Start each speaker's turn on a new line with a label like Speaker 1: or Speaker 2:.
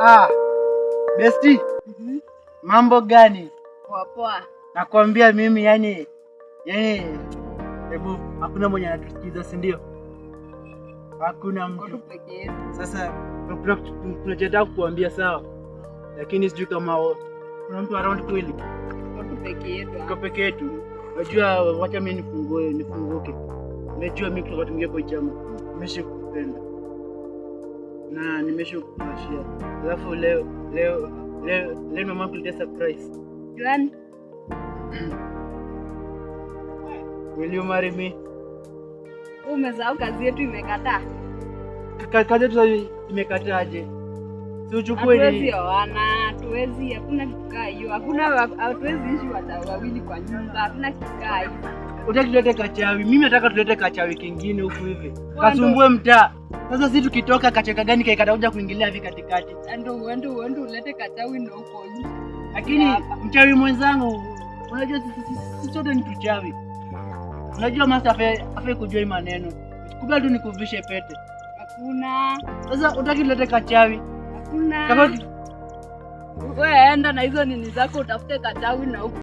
Speaker 1: Ah, Besti. Mambo gani?
Speaker 2: Poa poa.
Speaker 1: Nakwambia mimi yani hebu hakuna mwenye anatusikiza, si ndio? Hakuna mtu. Sasa tunataka kukuambia sawa, lakini sijui kama kuna mtu around kweli. Kwa peke yetu. Unajua, wacha mimi nifunguke. Unajua mimi kutoka tuingie kwa chama. Nimeshakupenda. Na nimeshakuashia. Alafu leo mama kuleta surprise.
Speaker 2: Gani?
Speaker 1: Will you marry me?
Speaker 2: Umesahau kazi yetu imekataa.
Speaker 1: Kazi yetu imekataaje? Si uchukue ni.
Speaker 2: Hatuwezi oana, hatuwezi, hakuna kikaa hiyo. Hatuwezi ishi wawili kwa nyumba, hakuna kikaa hiyo.
Speaker 1: Utaki tulete kachawi. Mimi nataka tulete kachawi kingine huku hivi. Kasumbue mtaa. Sasa sisi tukitoka kacheka gani kaitakuja kuingilia hivi katikati.
Speaker 2: Ndio uende ulete kachawi ndio huko nje.
Speaker 1: Lakini mchawi mwenzangu, unajua sisi sote ni tuchawi. Unajua master afa kujua maneno. Kubwa tu nikuvishe pete.
Speaker 2: Hakuna.
Speaker 1: Sasa utaki tulete kachawi.
Speaker 2: Hakuna.
Speaker 1: Kama
Speaker 2: wewe enda na hizo nini zako utafute kachawi na huko.